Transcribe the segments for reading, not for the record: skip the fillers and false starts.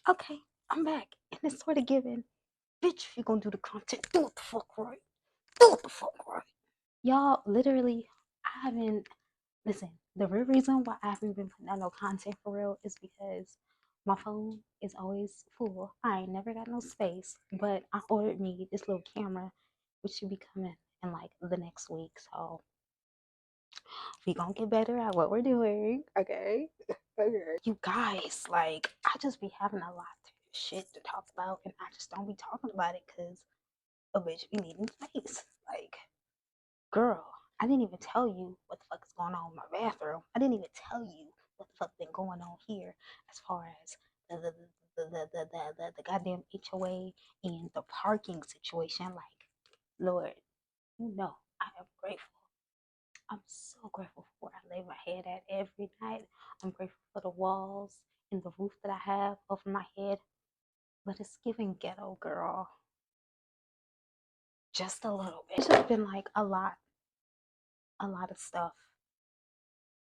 Okay, I'm back. And it's sort of given, bitch, if you're gonna do the content, do it the fuck right. Do it the fuck right. Y'all, literally, I haven't, listen, the real reason why I haven't been putting out no content for real is because my phone is always full. I ain't never got no space, but I ordered me this little camera, which should be coming in like the next week. So we gonna get better at what we're doing, okay? Okay. You guys, like, I just be having a lot of shit to talk about, and I just don't be talking about it because a bitch be needing space. Like, girl, I didn't even tell you what the fuck is going on in my bathroom. I didn't even tell you what the fuck been going on here as far as the goddamn HOA and the parking situation. Like, Lord, you know, I am grateful. I'm so grateful for where I lay my head at every night. I'm grateful for the walls and the roof that I have over my head. But it's giving ghetto, girl. Just a little bit. It's just been like a lot of stuff.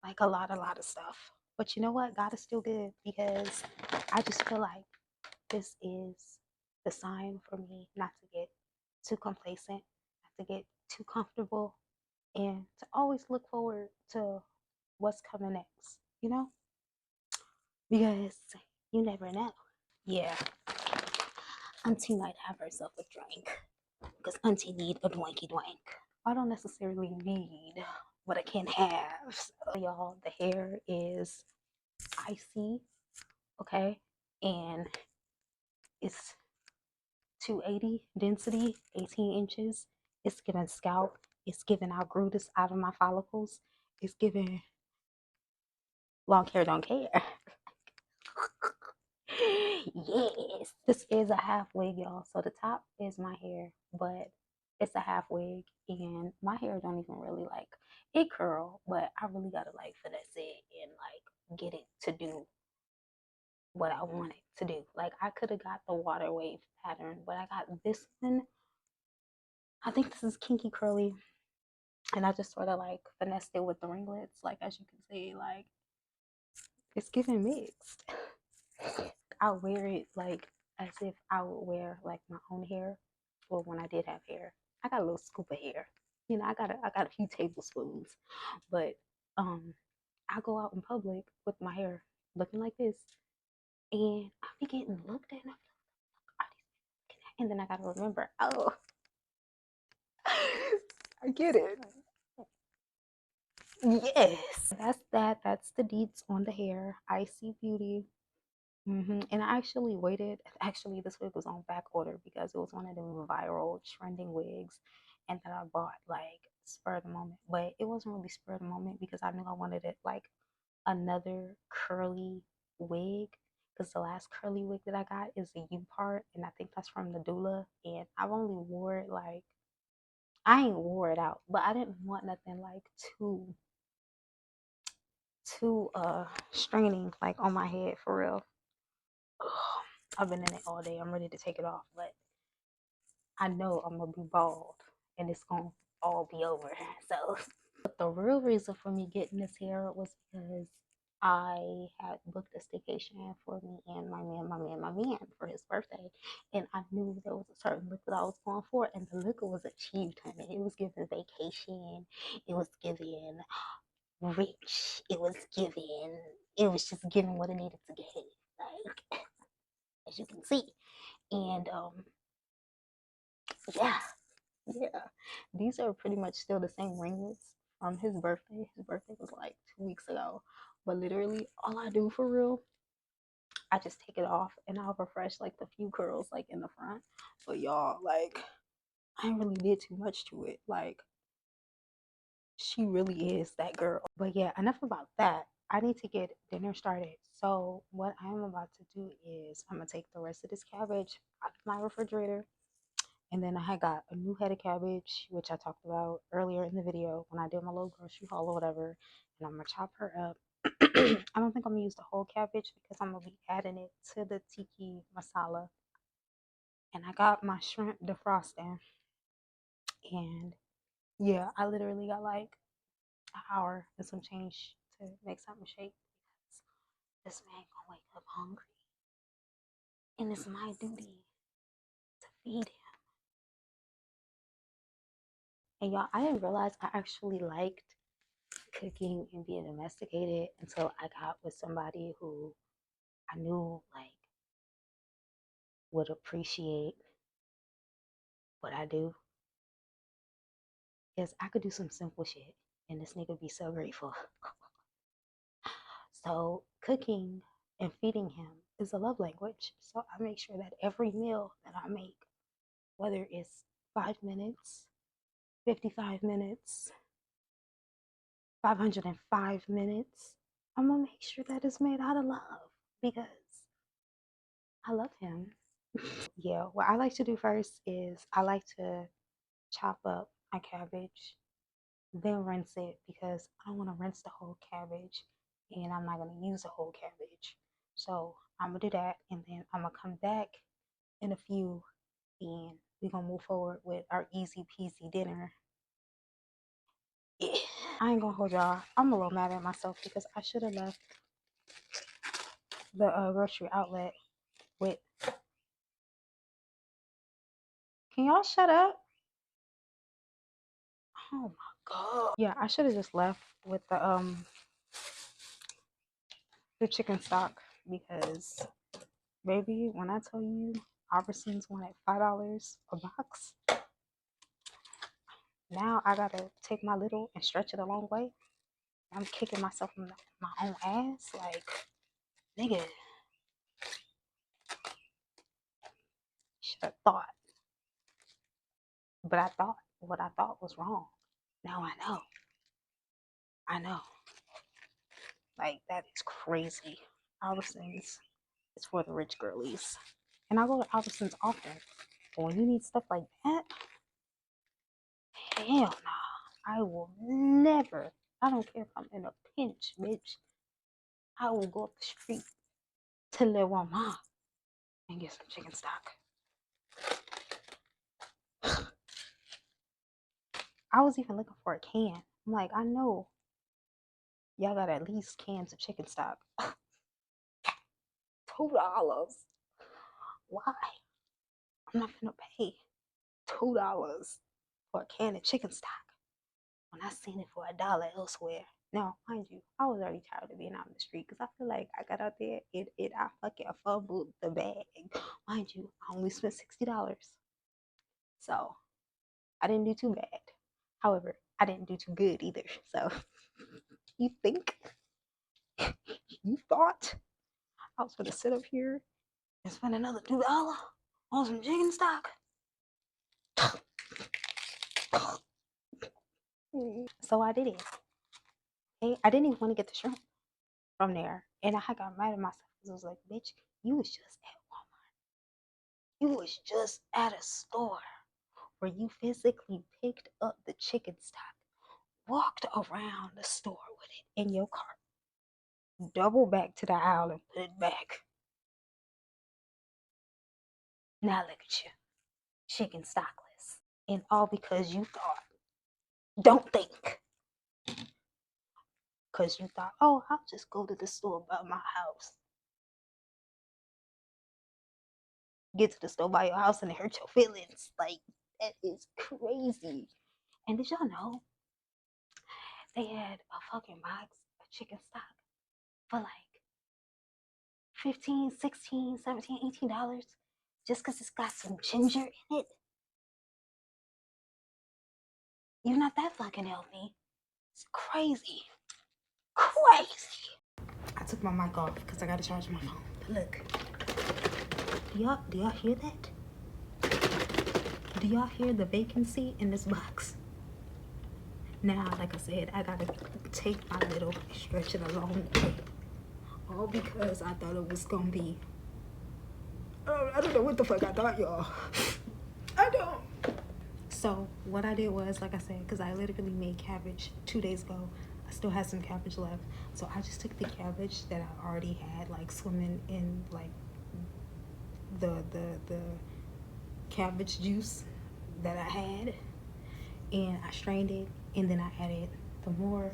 Like a lot of stuff. But you know what? God is still good because I just feel like this is the sign for me not to get too complacent, not to get too comfortable, and to always look forward to what's coming next, you know? Because you never know. Yeah, Auntie might have herself a drink because Auntie need a dwanky dwank. I don't necessarily need what I can have. So, y'all, the hair is icy, okay? And it's 280 density, 18 inches. It's giving scalp. It's giving I grew this out of my follicles. It's giving long hair don't care. Yes, this is a half wig, y'all. So the top is my hair, but it's a half wig, and my hair don't even really like it curl, but I really gotta like finesse it and like get it to do what I want it to do. Like I could have got the water wave pattern, but I got this one. I think this is kinky curly, and I just sort of like finessed it with the ringlets. Like as you can see, like it's giving mixed. I wear it like as if I would wear like my own hair. Well, when I did have hair, I got a little scoop of hair. You know, I got a few tablespoons, but um, I go out in public with my hair looking like this, and I be getting looked at, and I'm like, and then I gotta remember, oh, I get it. Yes, that's that. That's the deets on the hair. Icy Beauty. And I actually waited. Actually, this wig was on back order because it was one of them viral trending wigs, and that I bought like spur of the moment. But it wasn't really spur of the moment because I knew I wanted it like another curly wig. Because the last curly wig that I got is the U part, and I think that's from the doula. And I've only wore it like I ain't wore it out, but I didn't want nothing like too straining like on my head for real. Ugh, I've been in it all day. I'm ready to take it off, but I know I'm gonna be bald and it's gonna all be over. So, but the real reason for me getting this hair was because I had booked a staycation for me and my man for his birthday, and I knew there was a certain look that I was going for, and the look was achieved, honey. It was giving vacation. It was giving rich. It was giving. It was just giving what it needed to give, like as you can see. And yeah, yeah. These are pretty much still the same ringlets from his birthday. His birthday was like 2 weeks ago. But literally all I do for real, I just take it off and I'll refresh like the few curls like in the front. But y'all, like I ain't really did too much to it. Like she really is that girl. But yeah, enough about that. I need to get dinner started. So what I'm about to do is I'm gonna take the rest of this cabbage out of my refrigerator. And then I had got a new head of cabbage, which I talked about earlier in the video when I did my little grocery haul or whatever. And I'm gonna chop her up. I don't think I'm gonna use the whole cabbage because I'm gonna be adding it to the Tiki masala. And I got my shrimp defrosting. And yeah, I literally got like an hour and some change to make something shake because this man gonna wake up hungry. And it's my duty to feed him. And y'all, I didn't realize I actually liked cooking and being domesticated until I got with somebody who I knew like would appreciate what I do. Because I could do some simple shit and this nigga be so grateful. So cooking and feeding him is a love language. So I make sure that every meal that I make, whether it's 5 minutes, 55 minutes, 505 minutes, I'm gonna make sure that it's made out of love because I love him. Yeah, what I like to do first is I like to chop up my cabbage, then rinse it because I don't want to rinse the whole cabbage and I'm not going to use the whole cabbage. So I'm going to do that and then I'm going to come back in a few and we're going to move forward with our easy peasy dinner. Yeah. I ain't going to hold y'all. I'm a little mad at myself because I should have left the grocery outlet with. Can y'all shut up? Oh my god. Yeah, I should have just left with the chicken stock because baby, when I tell you Albertsons went at $5 a box, now I gotta take my little and stretch it a long way. I'm kicking myself in my own ass. Like, nigga, should have thought. But I thought what I thought was wrong. Now I know. I know. Like, that is crazy. Albertsons is for the rich girlies. And I go to Albertsons often. But when you need stuff like that, hell nah. I will never. I don't care if I'm in a pinch, bitch. I will go up the street to Lil Mama and get some chicken stock. I was even looking for a can. I'm like, I know y'all got at least cans of chicken stock. $2. Why? I'm not gonna pay $2 for a can of chicken stock when I seen it for $1 elsewhere. Now, mind you, I was already tired of being out in the street because I feel like I got out there and I fucking fumbled the bag. Mind you, I only spent $60. So I didn't do too bad. However, I didn't do too good either. So you think, you thought I was gonna sit up here and spend another $2 on some chicken stock? So I did it. Okay? I didn't even want to get the shrimp from there. And I got mad at myself because I was like, bitch, you was just at Walmart. You was just at a store where you physically picked up the chicken stock, walked around the store with it in your cart, double back to the aisle and put it back. Now look at you, chicken stockless. And all because you thought, don't think. Because you thought, oh, I'll just go to the store by my house. Get to the store by your house and it hurt your feelings. Like, that is crazy. And did y'all know they had a fucking box of chicken stock for like 15, 16, 17, $18 just because it's got some ginger in it? You're not that fucking healthy. It's crazy. Crazy. I took my mic off because I gotta charge my phone. But look. Do y'all hear that? Do y'all hear the vacancy in this box? Now, like I said, I gotta take my little stretch it a long way. All because I thought it was gonna be. I don't know what the fuck I thought, y'all. I don't. So what I did was, like I said, because I literally made cabbage 2 days ago. I still had some cabbage left. So I just took the cabbage that I already had, like swimming in like the cabbage juice that I had, and I strained it, and then I added the more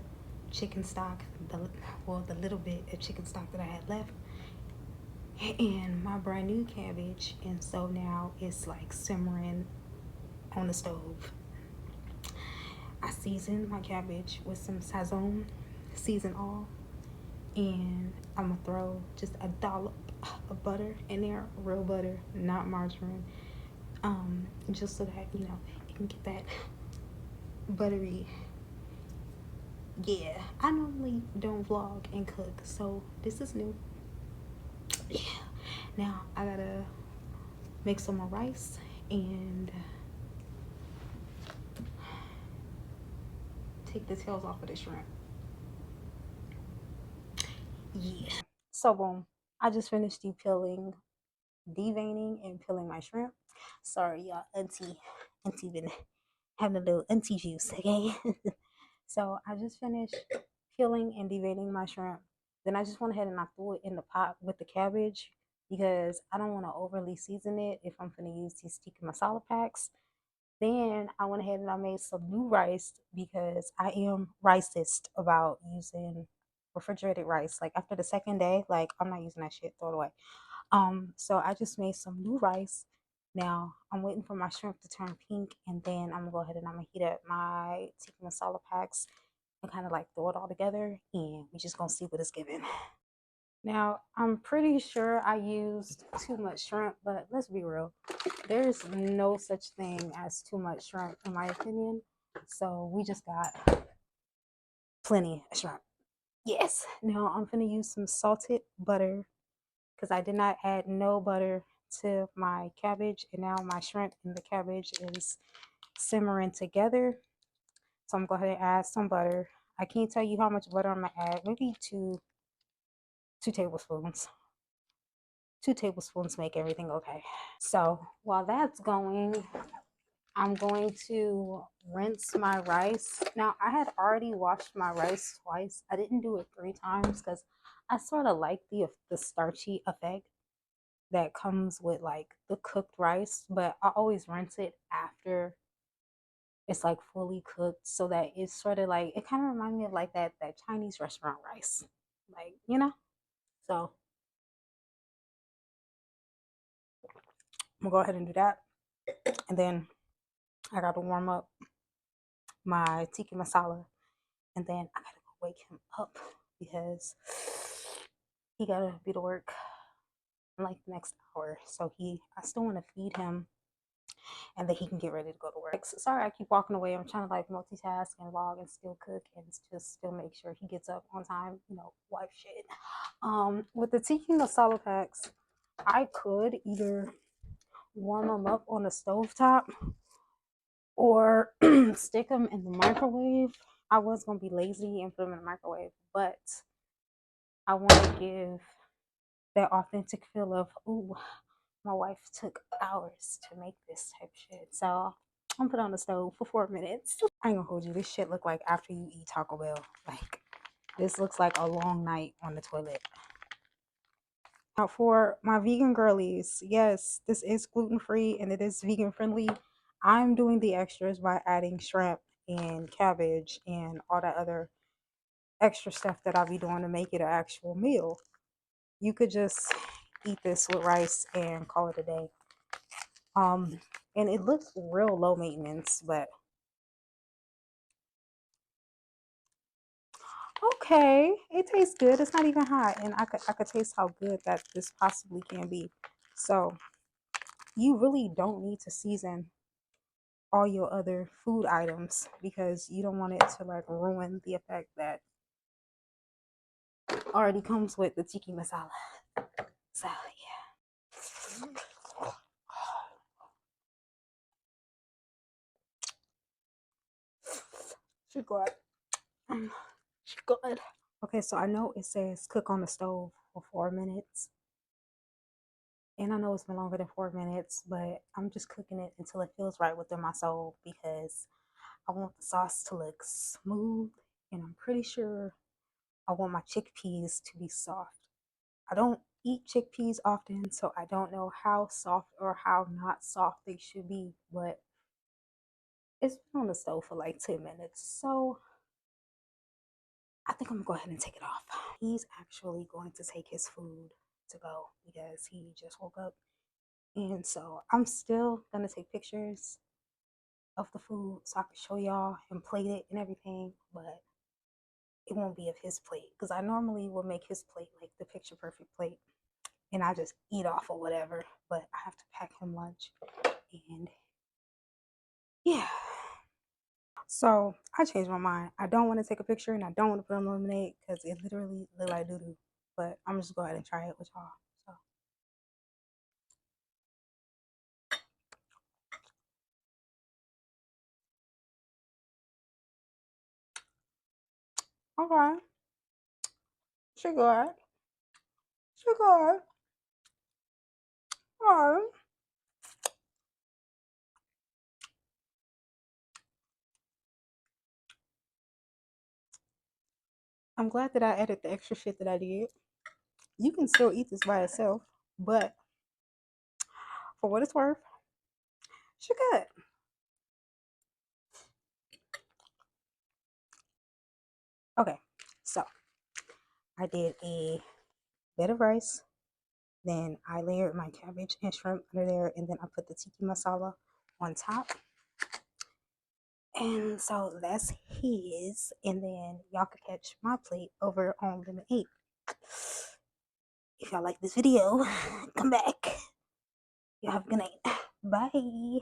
chicken stock, the little bit of chicken stock that I had left, and my brand new cabbage, and so now it's like simmering on the stove. I seasoned my cabbage with some sazon, season all, and I'm gonna throw just a dollop of butter in there, real butter, not margarine, just so that it can get that buttery. Yeah, I normally don't vlog and cook, so this is new. Yeah. Now I gotta make some more rice and take the tails off of the shrimp. Yeah. So boom, I just finished depeeling, deveining, and peeling my shrimp. Sorry, y'all, auntie been having a little auntie juice, okay? So I just finished peeling and deveining my shrimp. Then I just went ahead and I threw it in the pot with the cabbage because I don't want to overly season it if I'm gonna use these Tiki Masala packs. Then I went ahead and I made some new rice because I am racist about using refrigerated rice. Like after the second day, like I'm not using that shit, throw it away. So I just made some new rice. Now I'm waiting for my shrimp to turn pink, and then I'm gonna go ahead and I'm gonna heat up my tikka masala packs and kind of like throw it all together, and we're just gonna see what it's giving. Now I'm pretty sure I used too much shrimp, but let's be real. There's no such thing as too much shrimp, in my opinion. So we just got plenty of shrimp. Yes. Now I'm gonna use some salted butter because I did not add no butter to my cabbage, and now my shrimp and the cabbage is simmering together. So I'm going to go ahead and add some butter. I can't tell you how much butter I'm gonna add. Maybe two tablespoons. 2 tablespoons make everything okay. So while that's going, I'm going to rinse my rice. Now I had already washed my rice twice. I didn't do it 3 times because I sort of like the starchy effect that comes with like the cooked rice, but I always rinse it after it's like fully cooked so that it's sort of like it kind of reminds me of like that Chinese restaurant rice. Like, So I'm gonna go ahead and do that. And then I gotta warm up my tiki masala, and then I gotta go wake him up because he gotta be to work in like the next hour. So I still wanna feed him and then he can get ready to go to work. Sorry, I keep walking away. I'm trying to like multitask and vlog and still cook and just still make sure he gets up on time, wife shit. With the tiki masala packs, I could either warm them up on the stove top or stick them in the microwave. I was gonna be lazy and put them in the microwave, but I want to give that authentic feel of, ooh, my wife took hours to make this type shit. So I'm put on the stove for 4 minutes. I ain't gonna hold you. This shit look like after you eat Taco Bell. Like this looks like a long night on the toilet. Now for my vegan girlies, yes, this is gluten free and it is vegan friendly. I'm doing the extras by adding shrimp and cabbage and all that other extra stuff that I'll be doing to make it an actual meal. You could just eat this with rice and call it a day. And it looks real low maintenance, but okay, it tastes good. It's not even hot, and I could taste how good that this possibly can be. So you really don't need to season all your other food items because you don't want it to like ruin the effect that already comes with the tiki masala. So yeah. She good. She good. Okay, so I know it says cook on the stove for 4 minutes. And I know it's been longer than 4 minutes, but I'm just cooking it until it feels right within my soul because I want the sauce to look smooth. And I'm pretty sure I want my chickpeas to be soft. I don't eat chickpeas often, so I don't know how soft or how not soft they should be, but it's been on the stove for like 10 minutes. So I think I'm gonna go ahead and take it off. He's actually going to take his food to go because he just woke up. And so I'm still gonna take pictures of the food so I can show y'all and plate it and everything, but it won't be of his plate because I normally will make his plate like the picture perfect plate and I just eat off or whatever. But I have to pack him lunch and yeah. So I changed my mind. I don't want to take a picture and I don't want to put on lemonade because it literally look like doo doo. But I'm just go ahead and try it with y'all. So okay, she good. She good. Alright. I'm glad that I added the extra shit that I did. You can still eat this by itself, but for what it's worth, she good. Okay, so I did a bed of rice, then I layered my cabbage and shrimp under there, and then I put the tiki masala on top. And so that's his, and then y'all could catch my plate over on Lemon 8. If y'all like this video, come back. Y'all have a good night. Bye.